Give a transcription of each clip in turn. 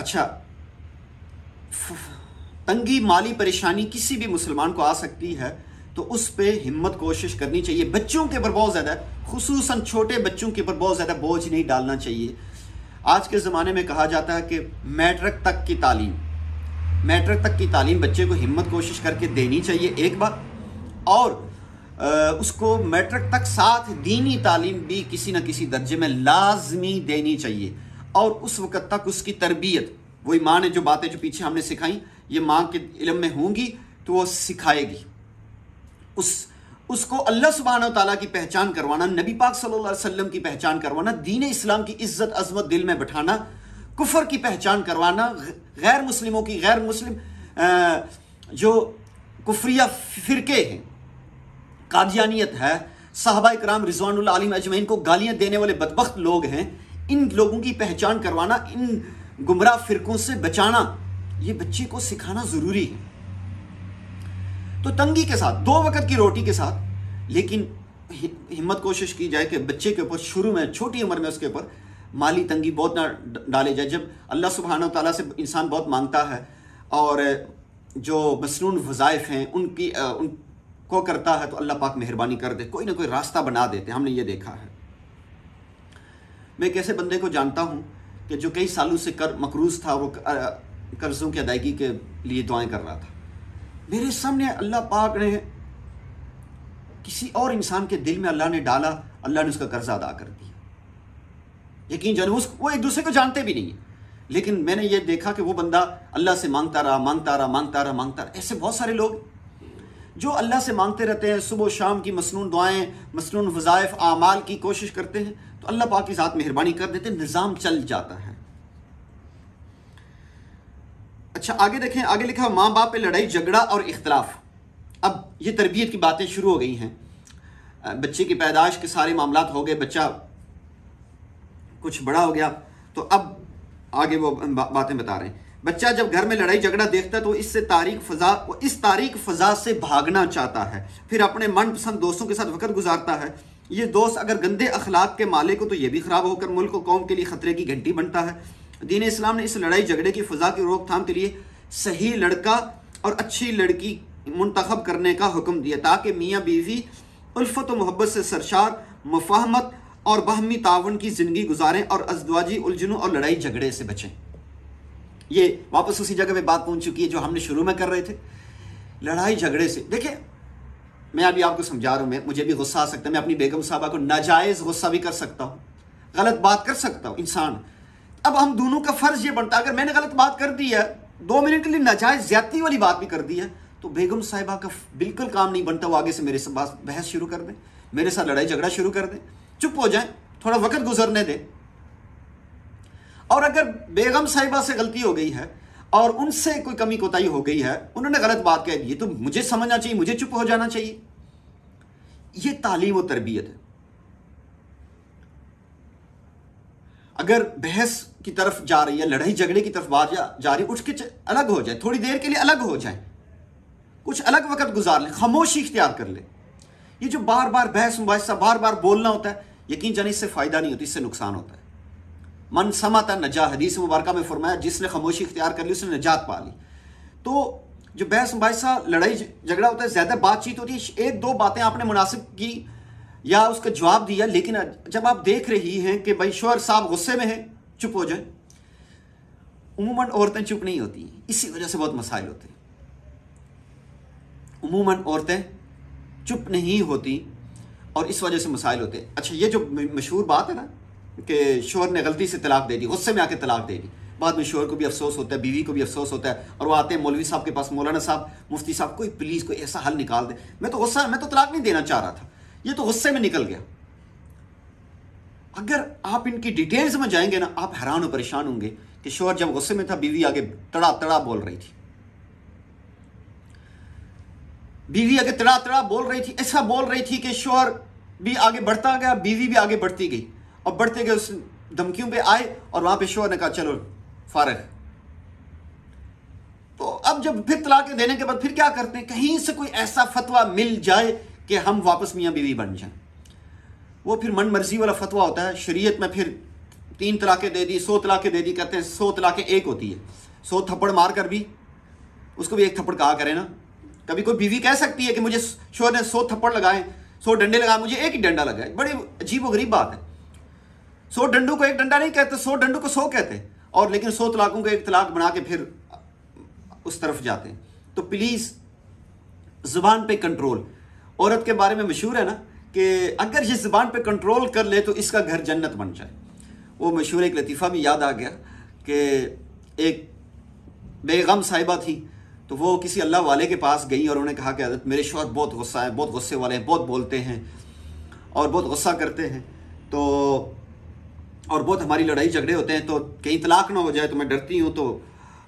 अच्छा, तंगी, माली परेशानी किसी भी मुसलमान को आ सकती है, तो उस पे हिम्मत कोशिश करनी चाहिए। बच्चों के ऊपर बहुत ज़्यादा, खुसूसन छोटे बच्चों के ऊपर बहुत ज़्यादा बोझ नहीं डालना चाहिए। आज के ज़माने में कहा जाता है कि मैट्रिक तक की तालीम बच्चे को हिम्मत कोशिश करके देनी चाहिए एक बार, और उसको मैट्रिक तक साथ दीनी तालीम भी किसी न किसी दर्जे में लाजमी देनी चाहिए। और उस वक़्त तक उसकी तरबियत, वही माँ ने जो बातें जो पीछे हमने सिखाई, ये माँ के इल्म में होंगी तो वो सिखाएगी। उसको अल्लाह सुब्हानहू व तआला की पहचान करवाना, नबी पाक सल्लल्लाहु अलैहि वसल्लम की पहचान करवाना, दीन इस्लाम की इज्जत अजमत दिल में बैठाना, कुफर की पहचान करवाना, गैर मुस्लिमों की, गैर मुस्लिम जो कुफरिया फ़िरके हैं, कादियानियत है, सहाबा इकराम रिज़वानुल्लाह अलैहिम अजमईन को गालियां देने वाले बदबख्त लोग हैं, इन लोगों की पहचान करवाना, इन गुमराह फ़िरकों से बचाना, ये बच्चे को सिखाना ज़रूरी है। तो तंगी के साथ, 2 वक़्त की रोटी के साथ, लेकिन हिम्मत कोशिश की जाए कि बच्चे के ऊपर शुरू में, छोटी उम्र में उसके ऊपर माली तंगी बहुत ना डाले जाए। जब अल्लाह सुब्हानहू व तआला से इंसान बहुत मांगता है और जो मसनून वज़ाइफ हैं उनको करता है, तो अल्लाह पाक मेहरबानी कर दे, कोई ना कोई रास्ता बना देते। हमने ये देखा है। मैं एक ऐसे बंदे को जानता हूँ कि जो कई सालों से मकरूज़ था, वो कर्ज़ों की अदायगी के लिए दुआएं कर रहा था। मेरे सामने अल्लाह पाक ने किसी और इंसान के दिल में अल्लाह ने डाला, अल्लाह ने उसका कर्जा अदा कर दिया। यकीन जानो, वो एक दूसरे को जानते भी नहीं है, लेकिन मैंने ये देखा कि वो बंदा अल्लाह से मांगता रहा। ऐसे बहुत सारे लोग जो अल्लाह से मांगते रहते हैं, सुबह शाम की मसनून दुआएं, मसनून वज़ाइफ, आमाल की कोशिश करते हैं, तो अल्लाह पाक की ज़ात मेहरबानी कर देते, निज़ाम चल जाता है। अच्छा, आगे देखें, आगे लिखा माँ बाप पे लड़ाई झगड़ा और इख्तलाफ। अब ये तरबियत की बातें शुरू हो गई हैं। बच्चे की पैदाइश के सारे मामलात हो गए, बच्चा कुछ बड़ा हो गया, तो अब आगे वो बातें बता रहे हैं। बच्चा जब घर में लड़ाई झगड़ा देखता है तो इस तारीक फ़ज़ा से भागना चाहता है, फिर अपने मनपसंद दोस्तों के साथ वक़्त गुजारता है। ये दोस्त अगर गंदे अखलाक के मालिक हो तो ये भी ख़राब होकर मुल्क और कौम के लिए ख़तरे की घंटी बनता है। दीन इस्लाम ने इस लड़ाई झगड़े की फ़ज़ा की रोकथाम के लिए सही लड़का और अच्छी लड़की मुंतखब करने का हुक्म दिया, ताकि मियाँ बीवी उल्फत व मोहब्बत से सरशार, मुफ़ाहमत और बाहमी तावन की ज़िंदगी गुजारें और अज़दवाजी उलझनों और लड़ाई झगड़े से बचें। ये वापस उसी जगह पे बात पहुंच चुकी है जो हमने शुरू में कर रहे थे, लड़ाई झगड़े से। देखिए, मैं अभी आपको समझा रहा हूँ, मुझे भी गुस्सा आ सकता है, मैं अपनी बेगम साहबा को नाजायज़ गुस्सा भी कर सकता हूँ, गलत बात कर सकता हूँ इंसान। अब हम दोनों का फ़र्ज़ ये बनता है, अगर मैंने गलत बात कर दी है, 2 मिनट के लिए नाजायज़ ज़्यादती वाली बात भी कर दी है, तो बेगम साहिबा का बिल्कुल काम नहीं बनता वो आगे से मेरे से बहस शुरू कर दें, मेरे साथ लड़ाई झगड़ा शुरू कर दें, चुप हो जाएं, थोड़ा वक्त गुजरने दें। और अगर बेगम साहिबा से गलती हो गई है और उनसे कोई कमी कोताही हो गई है, उन्होंने गलत बात कह दी, तो मुझे समझना चाहिए, मुझे चुप हो जाना चाहिए। ये तालीम और तरबियत है। अगर बहस की तरफ जा रही है, लड़ाई झगड़े की तरफ बात जा रही है, उठ के अलग हो जाए, थोड़ी देर के लिए अलग हो जाए, कुछ अलग वक्त गुजार ले, खामोशी इख्तियार कर ले। ये जो बार बार बहस मुबाहिसा, बार बार बोलना होता है, यकीन जाने इससे फ़ायदा नहीं होता, इससे नुकसान होता है। मन समाता नजा, हदीस मुबारका में फरमाया, जिसने खामोशी इख्तियार कर ली उसने नजात पा ली। तो जो बहस मुबाहिसा, लड़ाई झगड़ा होता है, ज़्यादा बातचीत होती है, 1-2 बातें आपने मुनासिब की या उसका जवाब दिया, लेकिन जब आप देख रही हैं कि भाई शौहर साहब गुस्से में हैं, चुप हो जाए। उमूमन औरतें चुप नहीं होती, इसी वजह से बहुत मसाइल होते हैं। उमूमन औरतें चुप नहीं होती और इस वजह से मसाइल होते हैं। अच्छा, ये जो मशहूर बात है ना कि शौहर ने गलती से तलाक दे दी, गुस्से में आके तलाक दे दी, बाद में शौहर को भी अफसोस होता है, बीवी को भी अफसोस होता है, और वो आते हैं मौलवी साहब के पास, मौलाना साहब, मुफ्ती साहब, कोई प्लीज़ कोई ऐसा हल निकाल दे, मैं तो तलाक नहीं देना चाह रहा था, ये तो गुस्से में निकल गया। अगर आप इनकी डिटेल्स में जाएंगे ना, आप हैरान और परेशान होंगे कि शौहर जब गुस्से में था, बीवी आगे तड़ा तड़ा बोल रही थी, बीवी आगे तड़ा तड़ा बोल रही थी, ऐसा बोल रही थी कि शौहर भी आगे बढ़ता गया, बीवी भी आगे बढ़ती गई, और बढ़ते गए उस धमकियों पे आए, और वहां पे शौहर ने कहा चलो फारग। तो अब जब फिर तलाक देने के बाद फिर क्या करते हैं, कहीं से कोई ऐसा फतवा मिल जाए कि हम वापस मियाँ बीवी बन जाएं, वो फिर मन मर्जी वाला फतवा होता है। शरीयत में फिर 3 तलाक़ें दे दी, 100 तलाक़ें दे दी, कहते हैं 100 तलाक़ें एक होती है। 100 थप्पड़ मार कर भी उसको भी एक थप्पड़ कहा करें ना। कभी कोई बीवी कह सकती है कि मुझे शोहर ने 100 थप्पड़ लगाए, 100 डंडे लगाए, मुझे एक ही डंडा लगा है? बड़ी अजीब व गरीब बात है। 100 डंडों को एक डंडा नहीं कहते, 100 डंडों को 100 कहते, और लेकिन 100 तलाक़ों को एक तलाक़ बना के फिर उस तरफ जाते हैं। तो प्लीज़ ज़ुबान पे कंट्रोल। औरत के बारे में मशहूर है ना कि अगर ये ज़ुबान पे कंट्रोल कर ले तो इसका घर जन्नत बन जाए। वो मशहूर एक लतीफ़ा भी याद आ गया कि एक बेगम साहिबा थी, तो वो किसी अल्लाह वाले के पास गई और उन्होंने कहा कि हज़रत मेरे शौहर बहुत गुस्सा है, बहुत गुस्से वाले हैं, बहुत बोलते हैं और बहुत गुस्सा करते हैं, तो और बहुत हमारी लड़ाई झगड़े होते हैं, तो कहीं तलाक ना हो जाए तो मैं डरती हूँ। तो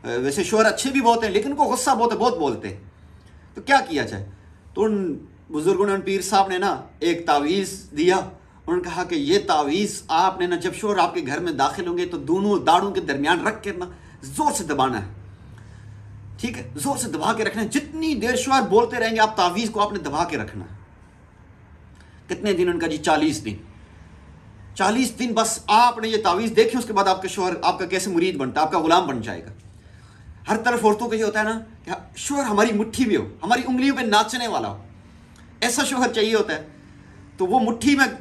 वैसे शौहर अच्छे भी बहुत हैं लेकिन उनको गुस्सा बहुत है, बहुत बोलते हैं, तो क्या किया जाए? तो उन बुज़ुर्गों ने, पीर साहब ने ना एक तावीज़ दिया। उन्होंने कहा कि ये तावीज़ आपने ना जब शौहर आपके घर में दाखिल होंगे तो दोनों दाढ़ों के दरमियान रख कर ना ज़ोर से दबाना है, ठीक है? ज़ोर से दबा के रखना है। जितनी देर शौहर बोलते रहेंगे आप तावीज़ को आपने दबा के रखना है। कितने दिन? उनका जी 40 दिन। 40 दिन बस आपने ये तावीज़ देखी, उसके बाद आपका शौहर आपका कैसे मुरीद बनता है, आपका गुलाम बन जाएगा। हर तरफ औरतों को ये होता है ना कि शौहर हमारी मुट्ठी में हो, हमारी उंगलियों पे नाचने वाला हो, ऐसा शौहर चाहिए होता है। तो वो मुट्ठी में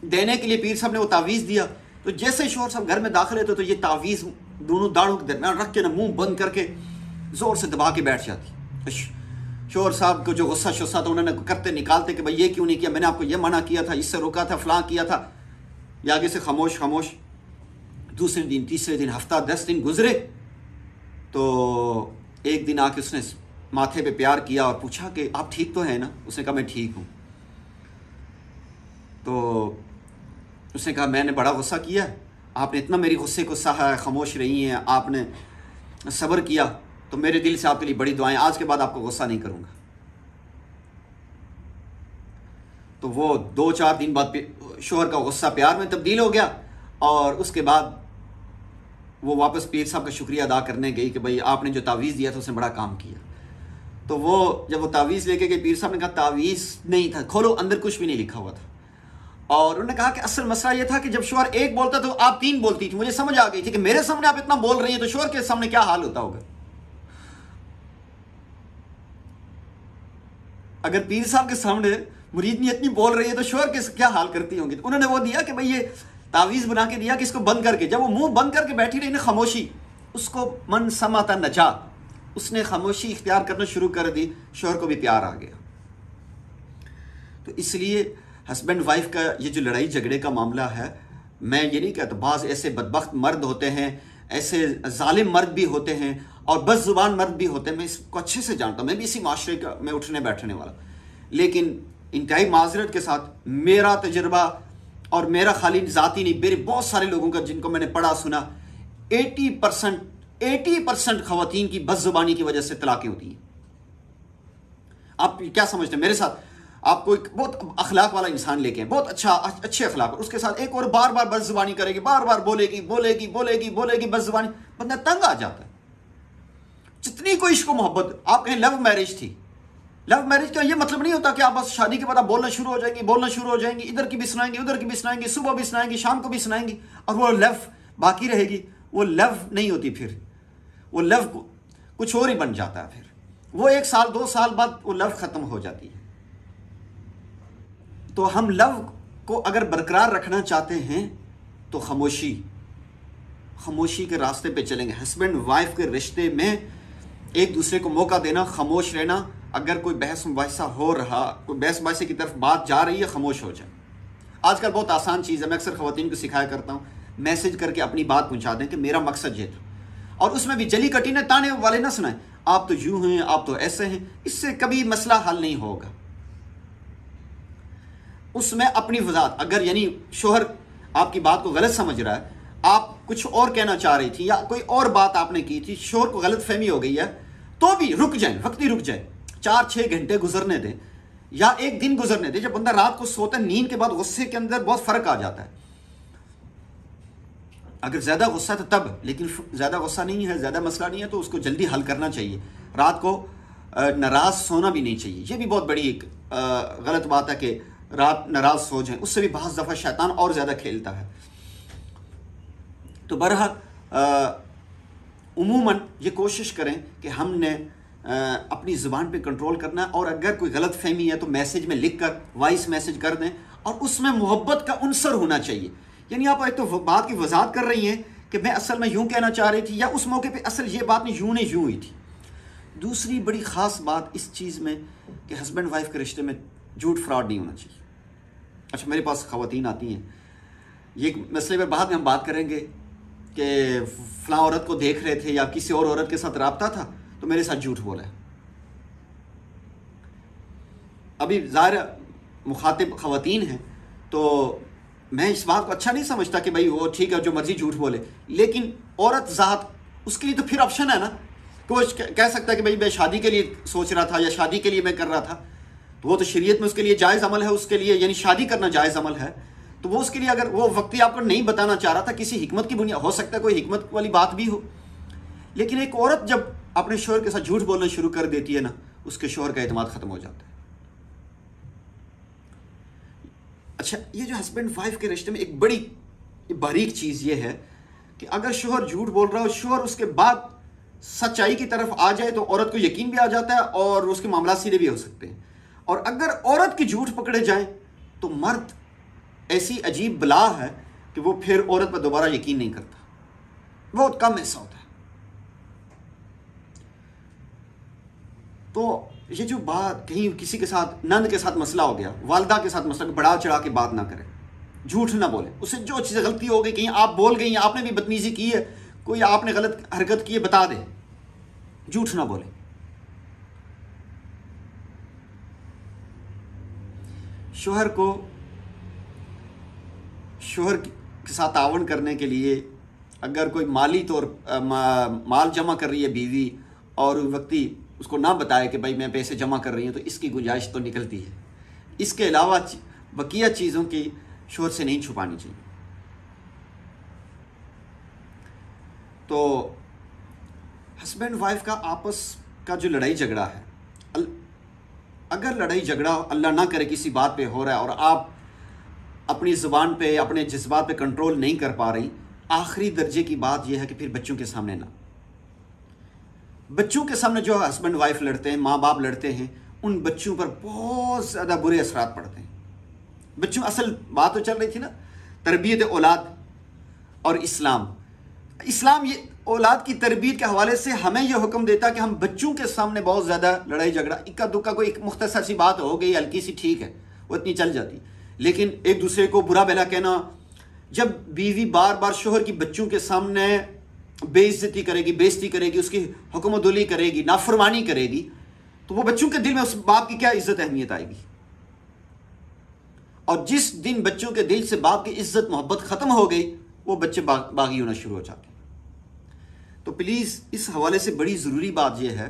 देने के लिए पीर साहब ने वो तावीज़ दिया। तो जैसे शौहर साहब घर में दाखिल होते तो ये तावीज़ दोनों दाढ़ों के दरमियान रख के ना मुंह बंद करके ज़ोर से दबा के बैठ जाती। शौहर साहब को जो गुस्सा शुस्सा था उन्होंने करते निकालते कि भाई ये क्यों नहीं किया, मैंने आपको ये मना किया था, इससे रोका था, फलां किया था, या आगे से खामोश खामोश। दूसरे दिन, तीसरे दिन, हफ्ता 10 दिन गुजरे तो एक दिन आके उसने माथे पे प्यार किया और पूछा कि आप ठीक तो हैं ना? उसने कहा मैं ठीक हूँ। तो उसने कहा मैंने बड़ा गुस्सा किया, आपने इतना मेरी गुस्से को सहा है, खामोश रही हैं, आपने सब्र किया, तो मेरे दिल से आपके लिए बड़ी दुआएं, आज के बाद आपको गुस्सा नहीं करूँगा। तो वो 2-4 दिन बाद शौहर का गुस्सा प्यार में तब्दील हो गया और उसके बाद वो वापस पीर साहब का शुक्रिया अदा करने गई कि भाई आपने जो तावीज़ दिया था उसने बड़ा काम किया। तो वो जब वो तावीज़ लेके गए, पीर साहब ने कहा तावीज़ नहीं था, खोलो, अंदर कुछ भी नहीं लिखा हुआ था। और उन्होंने कहा कि असल मसला ये था कि जब शौहर एक बोलता तो आप 3 बोलती थी। मुझे समझ आ गई थी कि मेरे सामने आप इतना बोल रही हैं तो शौहर के सामने क्या हाल होता होगा। अगर पीर साहब के सामने मुरीदनी इतनी बोल रही है तो शौहर के क्या हाल करती होंगी। तो उन्होंने वो दिया कि भाई ये तावीज़ बना के दिया कि इसको बंद करके, जब वो मुंह बंद करके बैठी रही ना खामोशी, उसको मन समाता नजा, उसने खामोशी इख्तियार करना शुरू कर दी, शौहर को भी प्यार आ गया। तो इसलिए हस्बैंड वाइफ का ये जो लड़ाई झगड़े का मामला है, मैं ये नहीं कहता, बाज़ ऐसे बदबख्त मर्द होते हैं, ऐसे जालिम मर्द भी होते हैं और बस ज़ुबान मर्द भी होते हैं। मैं इसको अच्छे से जानता हूँ, मैं भी इसी माशरे का में उठने बैठने वाला। लेकिन इंतहाई माजरत के साथ मेरा तजर्बा और मेरा खाली ज़ाती नहीं, मेरे बहुत सारे लोगों का जिनको मैंने पढ़ा सुना, 80% ख़वातीन की बदज़ुबानी की वजह से तलाक़ें होती हैं। आप क्या समझते हैं? मेरे साथ आपको एक बहुत अखलाक वाला इंसान लेके, बहुत अच्छे अखलाक, उसके साथ एक और बार बार बदज़ुबानी करेगी, बार बार बोलेगी बदज़ुबानी, बंदा तंग आ जाता है। जितनी कोई इश्क मोहब्बत, आप कहें लव मैरिज थी, लव मैरिज का ये मतलब नहीं होता कि आप बस शादी के बाद आप बोलना शुरू हो जाएंगी, इधर की भी सुनाएंगी, उधर की भी सुनाएंगी, सुबह भी सुनाएंगी, शाम को भी सुनाएंगी, और वो लव बाकी रहेगी। वो लव नहीं होती, फिर वो लव कुछ और ही बन जाता है। फिर वो 1 साल 2 साल बाद वो लव खत्म हो जाती है। तो हम लव को अगर बरकरार रखना चाहते हैं तो खामोशी के रास्ते पे चलेंगे। हस्बैंड वाइफ के रिश्ते में एक दूसरे को मौका देना, खामोश रहना। अगर कोई बहस मुबाहिसा हो रहा, कोई बहस मुबाहिसे की तरफ बात जा रही है, खामोश हो जाए। आजकल बहुत आसान चीज़ है, मैं अक्सर ख़वातीन को सिखाया करता हूँ, मैसेज करके अपनी बात पहुँचा दें कि मेरा मकसद ये था, और उसमें भी जली कटीने ताने वाले ना सुनाएं, आप तो यूँ हैं, आप तो ऐसे हैं। इससे कभी मसला हल नहीं होगा। उसमें अपनी वजाहत, अगर यानी शौहर आपकी बात को गलत समझ रहा है, आप कुछ और कहना चाह रही थी या कोई और बात आपने की थी, शौहर को गलत फहमी हो गई है, तो भी रुक जाए, वक्ती रुक जाए, 4-6 घंटे गुजरने दें या 1 दिन गुजरने दें। जब बंदा रात को सोता है, नींद के बाद गुस्से के अंदर बहुत फ़र्क आ जाता है। अगर ज़्यादा गुस्सा था तब, लेकिन ज़्यादा गुस्सा नहीं है, ज़्यादा मसला नहीं है, तो उसको जल्दी हल करना चाहिए। रात को नाराज़ सोना भी नहीं चाहिए। ये भी बहुत बड़ी एक गलत बात है कि रात नाराज़ सो जाएं, उससे भी बहुत दफ़ा शैतान और ज़्यादा खेलता है। तो बहरहाल उमूमन ये कोशिश करें कि हमने अपनी ज़ुबान पे कंट्रोल करना है, और अगर कोई गलत फहमी है तो मैसेज में लिख कर वॉइस मैसेज कर दें, और उसमें मोहब्बत का अंसर होना चाहिए। यानी आप एक तो बात की वजाहत कर रही हैं कि मैं असल में यूँ कहना चाह रही थी, या उस मौके पे असल ये बात नहीं यूँ हुई थी। दूसरी बड़ी ख़ास बात इस चीज़ में कि हस्बैंड वाइफ के रिश्ते में झूठ फ्रॉड नहीं होना चाहिए। अच्छा, मेरे पास ख़वातीन आती हैं, ये मसले पर बाद में हम बात करेंगे कि फ़लाँ औरत को देख रहे थे या किसी और औरत के साथ रब्ता था तो मेरे साथ झूठ बोला है। अभी ज़ाहिर मुखातिब ख़वातीन हैं, तो मैं इस बात को अच्छा नहीं समझता कि भाई वो ठीक है जो मर्ज़ी झूठ बोले, लेकिन औरत ज़ात उसके लिए तो फिर ऑप्शन है ना, कि वो कह सकता है कि भाई मैं शादी के लिए सोच रहा था या शादी के लिए मैं कर रहा था, तो वो तो शरीयत में उसके लिए जायज़ अमल है, उसके लिए यानी शादी करना जायज़ अमल है। तो वो उसके लिए अगर वो वक्ती आपको नहीं बताना चाह रहा था, किसी हिकमत की बुनियाद, हो सकता है कोई हिकमत वाली बात भी हो, लेकिन एक औरत जब अपने शोहर के साथ झूठ बोलना शुरू कर देती है ना, उसके शोहर का एतमाद ख़त्म हो जाता है। अच्छा, ये जो हस्बैंड वाइफ के रिश्ते में एक बड़ी बारीक चीज़ ये है कि अगर शोहर झूठ बोल रहा हो, शोहर उसके बाद सच्चाई की तरफ आ जाए तो औरत को यकीन भी आ जाता है और उसके मामला सीधे भी हो सकते हैं। और अगर औरत की झूठ पकड़े जाए तो मर्द ऐसी अजीब बला है कि वो फिर औरत पर दोबारा यकीन नहीं करता, बहुत कम ऐसा होता है। तो ये जो बात कहीं किसी के साथ, नंद के साथ मसला हो गया, वालदा के साथ मसला, बढ़ा चढ़ा के बात ना करें, झूठ ना बोले, उससे जो चीज़ गलती हो गई, कहीं आप बोल गई, आपने भी बदतमीजी की है, कोई आपने गलत हरकत की है, बता दे, झूठ ना बोले। शोहर के साथ तावन करने के लिए अगर कोई माली तौर माल जमा कर रही है बीवी और व्यक्ति उसको ना बताए कि भाई मैं पैसे जमा कर रही हूँ, तो इसकी गुंजाइश तो निकलती है। इसके अलावा बकिया चीज़ों की शोहर से नहीं छुपानी चाहिए। तो हस्बैंड वाइफ का आपस का जो लड़ाई झगड़ा है, अगर लड़ाई झगड़ा अल्लाह ना करे किसी बात पे हो रहा है और आप अपनी ज़ुबान पे, अपने जज्बात पे कंट्रोल नहीं कर पा रही, आखिरी दर्जे की बात यह है कि फिर बच्चों के सामने ना, बच्चों के सामने जो हस्बैंड वाइफ लड़ते हैं, माँ बाप लड़ते हैं, उन बच्चों पर बहुत ज़्यादा बुरे असरात पड़ते हैं। बच्चों, असल बात तो चल रही थी ना तरबियत औलाद और इस्लाम ये औलाद की तरबियत के हवाले से हमें यह हुक्म देता कि हम बच्चों के सामने बहुत ज़्यादा लड़ाई झगड़ा, इक्का दुक्का कोई एक मुख्तसर सी बात हो गई हल्की सी, ठीक है, वो इतनी चल जाती, लेकिन एक दूसरे को बुरा भला कहना, जब बीवी बार बार शोहर की बच्चों के सामने बेइज्जती करेगी, बेइज्जती करेगी, उसकी हुक्मदुली करेगी, नाफरमानी करेगी, तो वो बच्चों के दिल में उस बाप की क्या इज्जत अहमियत आएगी। और जिस दिन बच्चों के दिल से बाप की इज्जत मोहब्बत ख़त्म हो गई, वो बच्चे बागी होना शुरू हो जाते हैं। तो प्लीज़ इस हवाले से बड़ी ज़रूरी बात यह है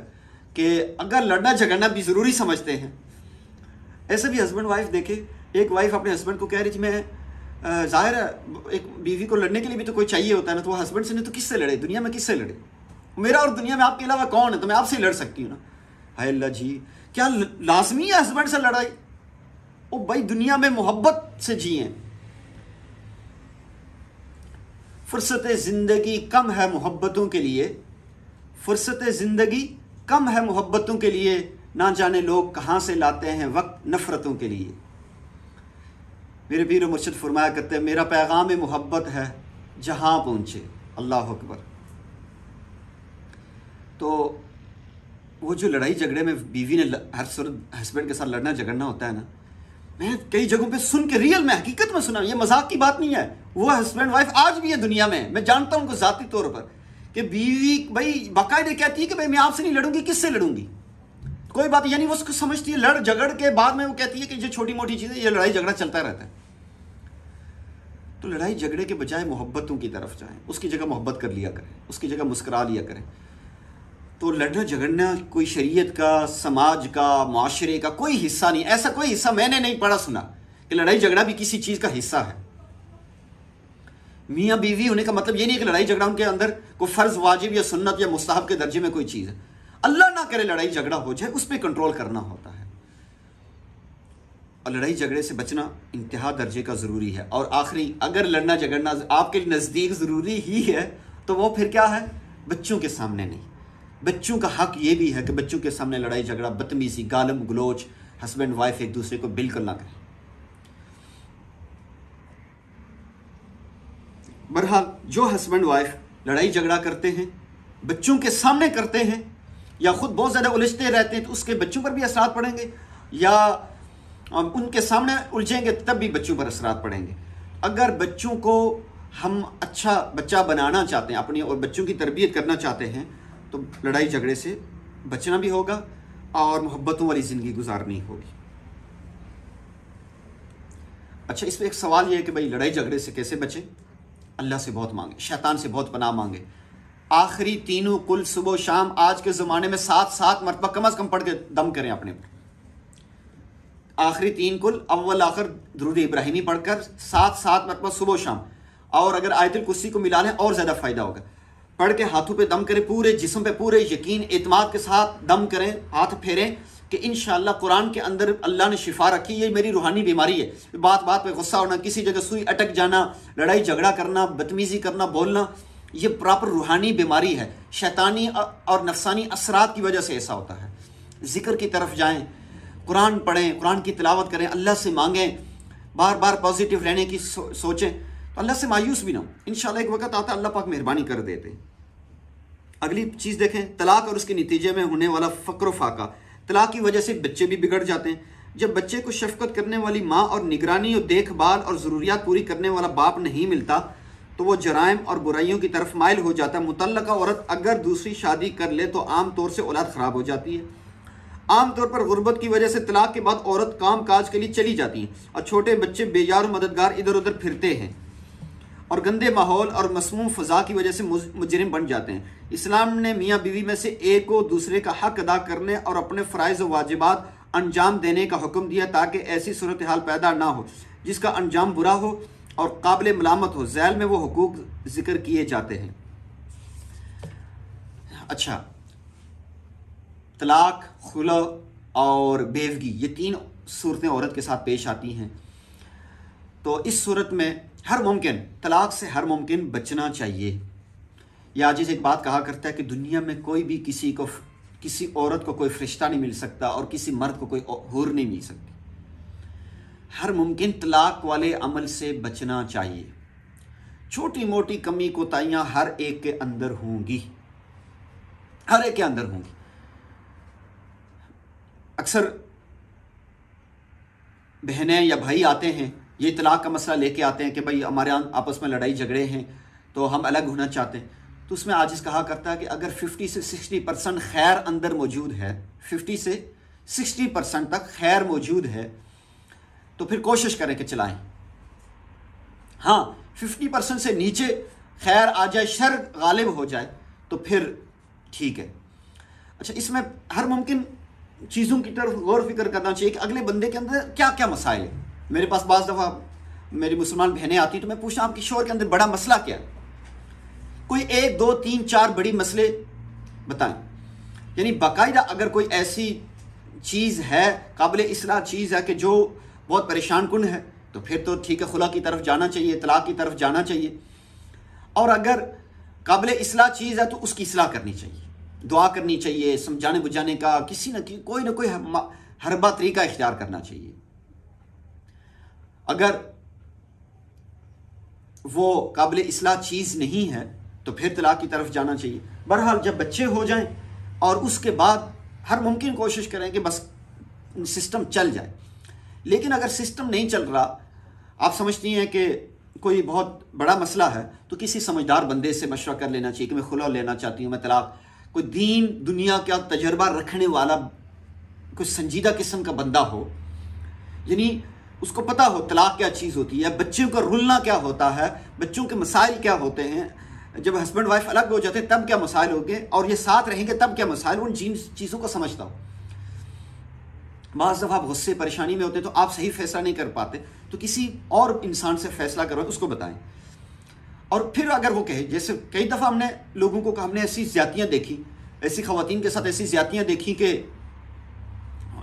कि अगर लड़ना झगड़ना भी ज़रूरी समझते हैं, ऐसे भी हस्बैंड वाइफ देखे, एक वाइफ अपने हस्बैंड को कह रही थी, मैं ज़ाहिर है एक बीवी को लड़ने के लिए भी तो कोई चाहिए होता है ना, तो वो हस्बैंड से नहीं तो किससे लड़े, दुनिया में किससे लड़े, मेरा और दुनिया में आपके अलावा कौन है, तो मैं आपसे लड़ सकती हूँ ना। हाय अल्लाह जी, क्या लाजमी है हस्बैंड से लड़ाई? ओ भाई, दुनिया में मोहब्बत से जिए। फुर्सत ज़िंदगी कम है मोहब्बतों के लिए, फुर्सत ज़िंदगी कम है मोहब्बतों के लिए, ना जाने लोग कहाँ से लाते हैं वक्त नफ़रतों के लिए। मेरे पीर मुर्शिद फरमाया करते हैं, मेरा पैगाम मोहब्बत है जहाँ पहुँचे, अल्लाह अकबर। तो वो जो लड़ाई झगड़े में बीवी ने हर सूरत हस्बैंड के साथ लड़ना झगड़ना होता है ना, मैं कई जगहों पे सुन के रियल में हकीकत में सुना, ये मजाक की बात नहीं है, वो हस्बैंड वाइफ आज भी है दुनिया में, मैं जानता हूँ उनको ज़ाती तौर पर, कि बीवी भाई बाकायदे कहती है कि भाई मैं आपसे नहीं लड़ूंगी, किससे लड़ूंगी, कोई बात, यानी वो उसको समझती है, लड़ झगड़ के बाद में वो कहती है कि ये छोटी मोटी चीज़ें, ये लड़ाई झगड़ा चलता रहता है। तो लड़ाई झगड़े के बजाय मोहब्बतों की तरफ जाएं, उसकी जगह मोहब्बत कर लिया करें, उसकी जगह मुस्करा लिया करें। तो लड़ना झगड़ना कोई शरीयत का, समाज का, माशरे का कोई हिस्सा नहीं, ऐसा कोई हिस्सा मैंने नहीं पढ़ा सुना कि लड़ाई झगड़ा भी किसी चीज़ का हिस्सा है। मियाँ बीवी होने का मतलब ये नहीं कि लड़ाई झगड़ा उनके अंदर कोई फ़र्ज़, वाजिब या सुन्नत या मुस्तहब के दर्जे में कोई चीज़ है। अल्लाह ना करे लड़ाई झगड़ा हो जाए, उस पर कंट्रोल करना होता है। और लड़ाई झगड़े से बचना इंतहा दर्जे का ज़रूरी है। और आखिरी, अगर लड़ना झगड़ना आपके नज़दीक ज़रूरी ही है तो वो फिर क्या है, बच्चों के सामने नहीं। बच्चों का हक ये भी है कि बच्चों के सामने लड़ाई झगड़ा, बदतमीज़ी, गालम गलोच हस्बैंड वाइफ एक दूसरे को बिल्कुल ना करें। बहरहाल जो हस्बैंड वाइफ लड़ाई झगड़ा करते हैं, बच्चों के सामने करते हैं, या खुद बहुत ज़्यादा उलझते रहते हैं तो उसके बच्चों पर भी असरात पड़ेंगे, या उनके सामने उलझेंगे तब भी बच्चों पर असरात पड़ेंगे। अगर बच्चों को हम अच्छा बच्चा बनाना चाहते हैं अपनी, और बच्चों की तरबियत करना चाहते हैं, तो लड़ाई झगड़े से बचना भी होगा और मोहब्बतों वाली ज़िंदगी गुजारनी होगी। अच्छा, इस पर एक सवाल ये है कि भाई लड़ाई झगड़े से कैसे बचें? अल्लाह से बहुत मांगे, शैतान से बहुत पनाह मांगे। आखिरी तीनों कुल सुबह शाम आज के ज़माने में 7-7 मरतबा कम अज़ कम पढ़ के दम करें अपने पर। आखिरी तीन कुल अव्वल आखिर दुरूद इब्राहिमी पढ़कर 7-7 मरतबा सुबह शाम, और अगर आयतुल कुर्सी को मिला लें और ज़्यादा फ़ायदा होगा। पढ़ के हाथों पे दम करें, पूरे जिस्म पे पूरे यकीन एतमाद के साथ दम करें, हाथ फेरें कि इंशाअल्लाह कुरान के अंदर अल्लाह ने शिफा रखी, ये मेरी रूहानी बीमारी है। बात बात पे गुस्सा होना, किसी जगह सुई अटक जाना, लड़ाई झगड़ा करना, बदतमीज़ी करना, बोलना, ये प्रॉपर रूहानी बीमारी है। शैतानी और नफसानी असरात की वजह से ऐसा होता है। ज़िक्र की तरफ जाएँ, कुरान पढ़ें, कुरान की तिलावत करें, अल्लाह से मांगें, बार बार पॉजिटिव रहने की सोचें, तो अल्लाह से मायूस भी ना हो। इंशाअल्लाह एक वक्त आता है अल्लाह पाक मेहरबानी कर देते हैं। अगली चीज़ देखें, तलाक और उसके नतीजे में होने वाला फ़क्र फाका। तलाक की वजह से बच्चे भी बिगड़ जाते हैं। जब बच्चे को शफ़क़त करने वाली माँ और निगरानी और देखभाल और ज़रूरियात पूरी करने वाला बाप नहीं मिलता तो वो जराइम और बुराइयों की तरफ माइल हो जाता है। मुतल्लका औरत अगर दूसरी शादी कर ले तो आम तौर से औलाद ख़राब हो जाती है। आम तौर पर गुर्बत की वजह से तलाक के बाद औरत काम काज के लिए चली जाती है और छोटे बच्चे बेजार मददगार इधर उधर फिरते हैं और गंदे माहौल और मसमूम फ़ज़ा की वजह से मुजरिम बन जाते हैं। इस्लाम ने मियाँ बीवी में से एक को दूसरे का हक़ अदा करने और अपने फ़राइज़ व वाजिबात अंजाम देने का हुक्म दिया ताकि ऐसी सूरत हाल पैदा ना हो जिसका अंजाम बुरा हो और काबिल मलामत हो। ज़ैल में वो हुकूक ज़िक्र किए जाते हैं। अच्छा, तलाक, खुला और बेवगी, ये तीन सूरतें औरत के साथ पेश आती हैं। तो इस सूरत में हर मुमकिन तलाक से हर मुमकिन बचना चाहिए। या आजिज़ एक बात कहा करता है कि दुनिया में कोई भी किसी औरत को कोई फरिश्ता नहीं मिल सकता और किसी मर्द को कोई हूर नहीं मिल सकती। हर मुमकिन तलाक वाले अमल से बचना चाहिए। छोटी मोटी कमी कोताहियाँ हर एक के अंदर होंगी, हर एक के अंदर होंगी। अक्सर बहनें या भाई आते हैं, ये तलाक का मसला लेके आते हैं कि भाई हमारे आपस में लड़ाई झगड़े हैं तो हम अलग होना चाहते हैं। तो उसमें आजिज़ कहा करता है कि अगर 50 से 60% खैर अंदर मौजूद है, 50 से 60% तक खैर मौजूद है तो फिर कोशिश करें कि चलाएं। हाँ, 50% से नीचे खैर आ जाए, शर गालिब हो जाए तो फिर ठीक है। अच्छा, इसमें हर मुमकिन चीज़ों की तरफ गौर फिक्र करना चाहिए कि अगले बंदे के अंदर क्या क्या मसाइल है। मेरे पास बाज़ दफ़ा मेरी मुसलमान बहनें आती तो मैं पूछता आपके शोहर के अंदर बड़ा मसला क्या है? कोई 1, 2, 3, 4 बड़ी मसले बताएं। यानी बाकायदा अगर कोई ऐसी चीज़ है, काबिल इस्लाह चीज़ है कि जो बहुत परेशान कुन है तो फिर तो ठीक है, खुला की तरफ जाना चाहिए, तलाक की तरफ जाना चाहिए। और अगर काबिल इस्लाह चीज़ है तो उसकी इस्लाह करनी चाहिए, दुआ करनी चाहिए, समझाने बुझाने का किसी न कोई हरबा तरीका इख्तियार करना चाहिए। अगर वो काबिल इस्लाह चीज़ नहीं है तो फिर तलाक की तरफ जाना चाहिए। बहरहाल जब बच्चे हो जाएं और उसके बाद हर मुमकिन कोशिश करें कि बस सिस्टम चल जाए। लेकिन अगर सिस्टम नहीं चल रहा, आप समझती हैं कि कोई बहुत बड़ा मसला है, तो किसी समझदार बंदे से मशवरा कर लेना चाहिए कि मैं खुला लेना चाहती हूँ, मैं तलाक। कोई दीन दुनिया का तजर्बा रखने वाला कोई संजीदा किस्म का बंदा हो, यानी उसको पता हो तलाक क्या चीज़ होती है, बच्चों का रुलना क्या होता है, बच्चों के मसाइल क्या होते हैं, जब हस्बैंड वाइफ अलग हो जाते हैं तब क्या मसाइल होंगे और ये साथ रहेंगे तब क्या मसाइल, उन चीज़ों को समझता हो। बाज़ दफ़ा आप गुस्से परेशानी में होते हैं तो आप सही फैसला नहीं कर पाते तो किसी और इंसान से फैसला करवाएं, उसको बताएं। और फिर अगर वो कहे, जैसे कई दफ़ा हमने लोगों को कहा, हमने ऐसी ज़्यादतियाँ देखी, ऐसी ख़वातीन के साथ ऐसी ज़्यादतियाँ देखी कि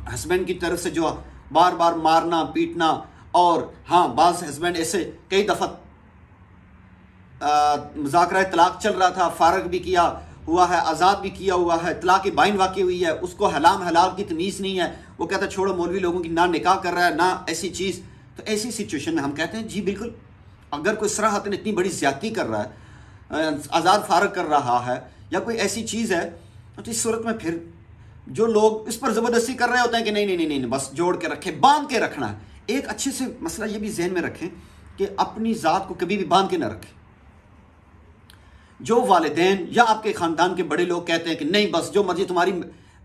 हस्बैंड की तरफ से जो बार बार मारना पीटना। और हाँ, बाज़ हस्बैंड ऐसे कई दफ़ा मुज़ाकरा तलाक चल रहा था, फारग भी किया हुआ है, आज़ाद भी किया हुआ है, तलाक बाइन वाक़ई हुई है, उसको हलाम हलाल की तमीज़ नहीं है, वो कहता है छोड़ो मौलवी लोगों की ना निकाह कर रहा है ना ऐसी चीज़। तो ऐसी सिचुएशन में हम कहते हैं जी बिल्कुल, अगर कोई सराहतन इतनी बड़ी ज़्यादती कर रहा है, आज़ाद फारग कर रहा है या कोई ऐसी चीज़ है, तो इस सूरत में फिर जो लोग इस पर ज़बरदस्ती कर रहे होते हैं कि नहीं नहीं नहीं नहीं बस जोड़ के रखें, बांध के रखना है। एक अच्छे से मसला ये भी जहन में रखें कि अपनी ज़ात को कभी भी बांध के ना रखें। जो वालिदैन या आपके ख़ानदान के बड़े लोग कहते हैं कि नहीं बस जो मर्जी तुम्हारी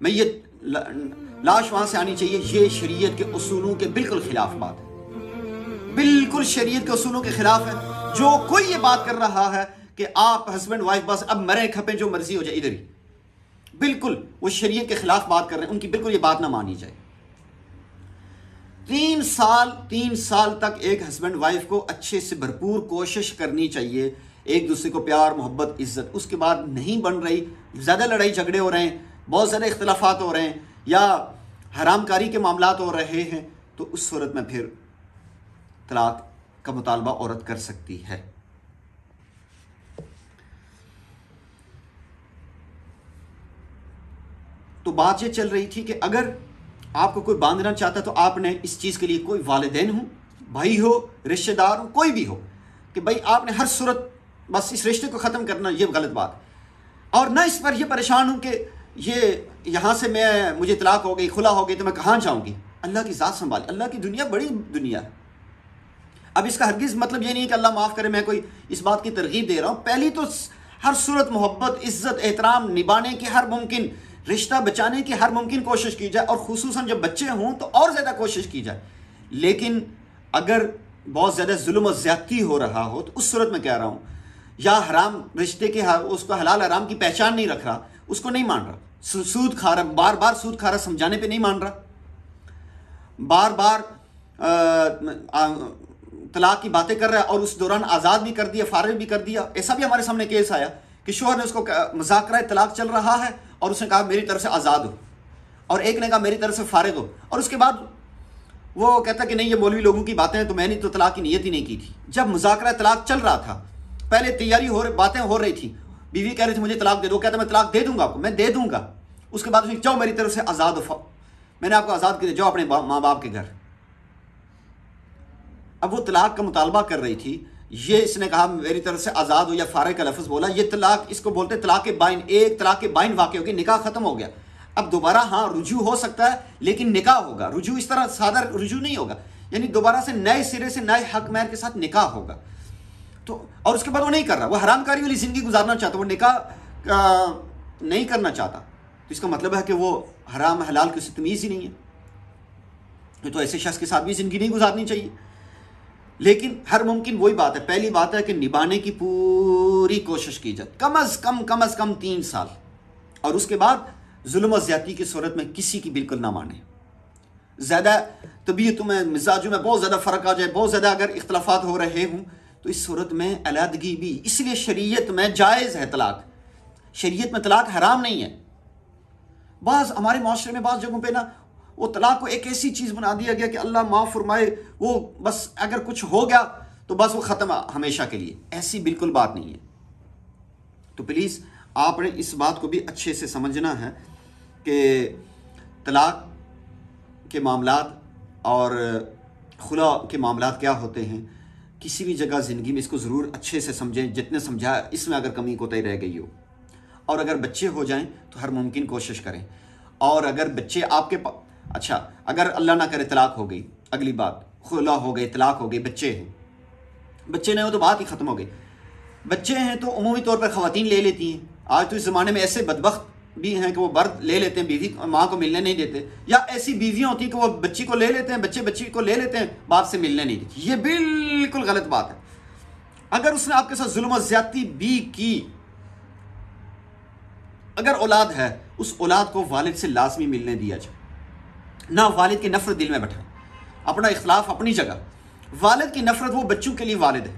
मैयत लाश वहाँ से आनी चाहिए, ये शरीयत के उसूलों के बिल्कुल खिलाफ बात है, बिल्कुल शरीयत के उसूलों के खिलाफ है। जो कोई ये बात कर रहा है कि आप हस्बैंड वाइफ बस अब मरे खपे जो मर्जी हो जाए इधर ही, बिल्कुल वो शरीयत के खिलाफ बात कर रहे हैं, उनकी बिल्कुल ये बात ना मानी जाए। 3 साल तक एक हस्बैंड वाइफ को अच्छे से भरपूर कोशिश करनी चाहिए, एक दूसरे को प्यार मोहब्बत इज्जत। उसके बाद नहीं बन रही, ज़्यादा लड़ाई झगड़े हो रहे हैं, बहुत ज़्यादा इख्तलाफात हो रहे हैं या हरामकारी के मामलात हो रहे हैं, तो उस सूरत में फिर तलाक का मुतालबा औरत कर सकती है। तो बात ये चल रही थी कि अगर आपको कोई बांधना चाहता तो आपने इस चीज़ के लिए कोई वालिदैन हो, भाई हो, रिश्तेदार हो, कोई भी हो, कि भाई आपने हर सूरत बस इस रिश्ते को ख़त्म करना, ये गलत बात। और ना इस पर ये परेशान हूँ कि ये यहाँ से मुझे तलाक हो गई, खुला हो गई तो मैं कहाँ जाऊँगी। अल्लाह की ज़ात संभाले, अल्लाह की दुनिया बड़ी दुनिया है। अब इसका हरगिज़ मतलब ये नहीं है कि अल्लाह माफ़ करे, मैं कोई इस बात की तरगीब दे रहा हूँ। पहली तो हर सूरत मोहब्बत इज़्ज़त एहतराम निभाने की हर मुमकिन, रिश्ता बचाने की हर मुमकिन कोशिश की जाए, और खुसूसन जब बच्चे हों तो और ज़्यादा कोशिश की जाए। लेकिन अगर बहुत ज़्यादा जुल्म और ज़्यादती हो रहा हो तो उस सूरत में कह रहा हूँ, या हराम रिश्ते के उसको हलाल हराम की पहचान नहीं रख रहा, उसको नहीं मान रहा, सूद खा रहा, बार बार सूद खा रहा, समझाने पे नहीं मान रहा, बार बार तलाक की बातें कर रहा है, और उस दौरान आज़ाद भी कर दिया, फारिग भी कर दिया। ऐसा भी हमारे सामने केस आया कि शोहर ने उसको मुज़ाकरा तलाक चल रहा है और उसने कहा मेरी तरफ से आज़ाद हो, और एक ने कहा मेरी तरफ से फारिग हो, और उसके बाद वो कहता कि नहीं ये मौलवी लोगों की बातें हैं, तो मैंने तो तलाक की नीयत ही नहीं की थी। जब मुज़ाकरा तलाक चल रहा था, पहले तैयारी बातें हो रही थी, बीवी कह रही थी मुझे तलाक दे दो, कहता मैं तलाक दे दूंगा आपको, मैं दे दूंगा। उसके बाद उसने जाओ मेरी तरफ से आज़ाद हो, मैंने आपको आज़ाद कर दिया, जाओ अपने माँ बाप के घर। अब वो तलाक का मुतालबा कर रही थी, ये इसने कहा मेरी तरफ से आज़ाद हो या फारिग का लफ्ज़ बोला, ये तलाक, इसको बोलते तलाक बाइन। एक तलाक के बाइन वाक़ हो गई, निकाह ख़त्म हो गया। अब दोबारा हाँ रुजू हो सकता है, लेकिन निकाह होगा। रुजू इस तरह सादा रुजू नहीं होगा, यानी दोबारा से नए सिरे से नए हक महर के साथ निकाह होगा। तो और उसके बाद वो नहीं कर रहा, वो हरामकारी वाली ज़िंदगी गुजारना चाहता, वो निकाह नहीं करना चाहता, तो इसका मतलब है कि वो हराम हलाल की तमीज़ ही नहीं है। तो ऐसे शख्स के साथ भी ज़िंदगी नहीं गुजारनी चाहिए। लेकिन हर मुमकिन वही बात है, पहली बात है कि निभाने की पूरी कोशिश की जाए, कम अज़ कम 3 साल, और उसके बाद जुल्म और ज़्यादती की सूरत में किसी की बिल्कुल ना माने। ज़्यादा तबीयतों में, मिजाजों में बहुत ज़्यादा फ़र्क आ जाए, बहुत ज़्यादा अगर इख्तलाफात हो रहे हों, तो इस सूरत में अलहदगी भी, इसलिए शरीयत में जायज़ है तलाक, शरीयत में तलाक हराम नहीं है। बाज़ हमारे माशरे में बाज़ जगहों पे ना वो तलाक को एक ऐसी चीज़ बना दिया गया कि अल्लाह माफ़ फरमाए, वो बस अगर कुछ हो गया तो बस वो ख़त्म हमेशा के लिए। ऐसी बिल्कुल बात नहीं है। तो प्लीज़ आपने इस बात को भी अच्छे से समझना है कि तलाक के मामलात और खुला के मामलात क्या होते हैं। किसी भी जगह ज़िंदगी में इसको ज़रूर अच्छे से समझें, जितने समझा इसमें अगर कमी कोताही रह गई हो, और अगर बच्चे हो जाएं तो हर मुमकिन कोशिश करें। और अगर बच्चे आपके अच्छा, अगर अल्लाह ना करे तलाक हो गई, अगली बात खुला हो गई, तलाक हो गई, बच्चे हैं, बच्चे नहीं हो तो बात ही ख़त्म हो गई। बच्चे हैं तो उमूमी तौर पर ख़वातीन ले लेती हैं। आज तो इस ज़माने में ऐसे बदबख्त भी हैं कि वो बर्द ले लेते हैं, बीवी माँ को मिलने नहीं देते, या ऐसी बीवियाँ होती हैं कि वो बच्ची को ले लेते हैं, बच्ची को ले लेते हैं, बाप से मिलने नहीं देती। ये बिल्कुल गलत बात है। अगर उसने आपके साथ जुल्म और ज़्यादती भी की, अगर औलाद है, उस औलाद को वालिद से लाजमी मिलने दिया जाए, ना वालिद की नफरत दिल में बैठाए। अपना इख्तलाफ अपनी जगह, वालिद की नफरत वो बच्चों के लिए वालिद है,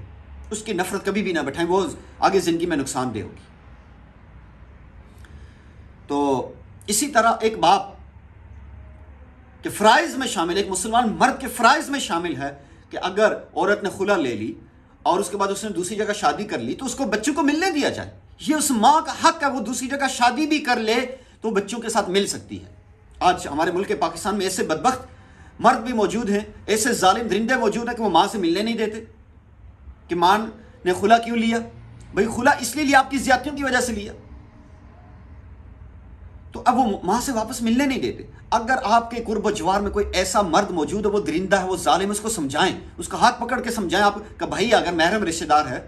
उसकी नफरत कभी भी ना बैठाएं, वो आगे ज़िंदगी में नुकसानदेह होगी। तो इसी तरह एक बाप कि फ़राइज़ में शामिल, एक मुसलमान मर्द के फ़राइज़ में शामिल है कि अगर औरत ने खुला ले ली और उसके बाद उसने दूसरी जगह शादी कर ली तो उसको बच्चों को मिलने दिया जाए। ये उस माँ का हक है, वो दूसरी जगह शादी भी कर ले तो बच्चों के साथ मिल सकती है। आज हमारे मुल्क पाकिस्तान में ऐसे बदबख्त मर्द भी मौजूद हैं, ऐसे जालिम दरिंदे मौजूद हैं कि वो माँ से मिलने नहीं देते कि माँ ने खुला क्यों लिया। भाई खुला इसलिए लिया, आपकी ज़्यादतियों की वजह से लिया, तो अब वो माँ से वापस मिलने नहीं देते। अगर आपके कुर्ब जवार में कोई ऐसा मर्द मौजूद है, वो दरिंदा है, वो जालिम, उसको समझाएं, उसका हाथ पकड़ के समझाएं आपका भाई अगर महरम रिश्तेदार है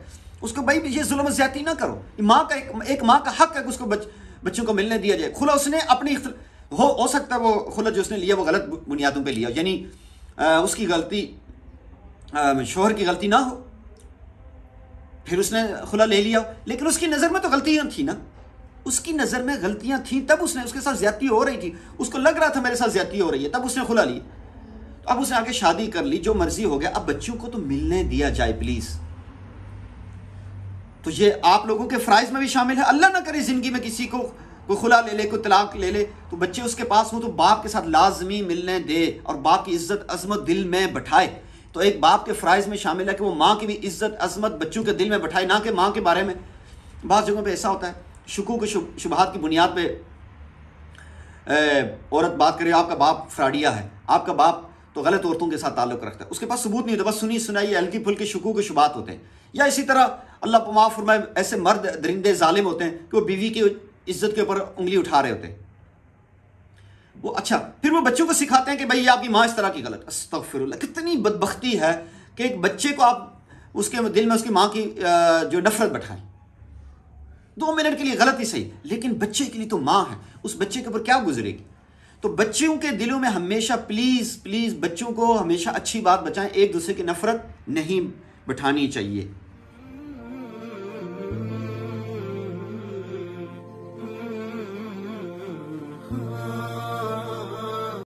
उसको भाई ये जुल्म ज़्यादती ना करो। माँ का एक माँ का हक है कि उसको बच्चों को मिलने दिया जाए। खुला उसने अपनी हो सकता है वो खुला जो उसने लिया वो गलत बुनियादों पे लिया, यानी उसकी गलती शोहर की गलती ना हो, फिर उसने खुला ले लिया, लेकिन उसकी नज़र में तो गलतियाँ थी ना, उसकी नज़र में गलतियाँ थी, तब उसने, उसके साथ ज्यादती हो रही थी, उसको लग रहा था मेरे साथ ज्यादती हो रही है, तब उसने खुला ली। तो अब उसने आके शादी कर ली, जो मर्जी हो गया, अब बच्चों को तो मिलने दिया जाए प्लीज़। तो ये आप लोगों के फ़राइज़ में भी शामिल है। अल्लाह ना करे ज़िंदगी में किसी को कोई खुला ले ले, कोई तलाक ले ले, तो बच्चे उसके पास हो तो बाप के साथ लाजमी मिलने दे और बाप की इज्जत अजमत दिल में बैठाए। तो एक बाप के फ़राइज़ में शामिल है कि वो माँ की भी इज्जत अजमत बच्चों के दिल में बैठाए, ना कि माँ के बारे में बाज़ जगहों पे ऐसा होता है शुकूक शुबहात की बुनियाद पे औरत बात करे, आपका बाप फ्राडिया है, आपका बाप तो गलत औरतों के साथ ताल्लुक़ रखता है, उसके पास सबूत नहीं होता, बस सुनी सुनाई हल्की फुल्की शुकूक शुबहात होते हैं। या इसी तरह अल्लाह माफ़ फरमाए ऐसे मर्द दरिंदे जालिम होते हैं कि वो बीवी की इज्जत के ऊपर उंगली उठा रहे होते हैं। वो अच्छा फिर वो बच्चों को सिखाते हैं कि भाई ये आपकी माँ इस तरह की गलत। अस्तगफिरुल्लाह, कितनी बदबख्ती है कि एक बच्चे को आप उसके दिल में उसकी माँ की जो नफरत बैठाएं। 2 मिनट के लिए गलत ही सही, लेकिन बच्चे के लिए तो माँ है, उस बच्चे के ऊपर क्या गुजरेगी। तो बच्चों के दिलों में हमेशा प्लीज़ बच्चों को हमेशा अच्छी बात बचाएं, एक दूसरे की नफरत नहीं बैठानी चाहिए।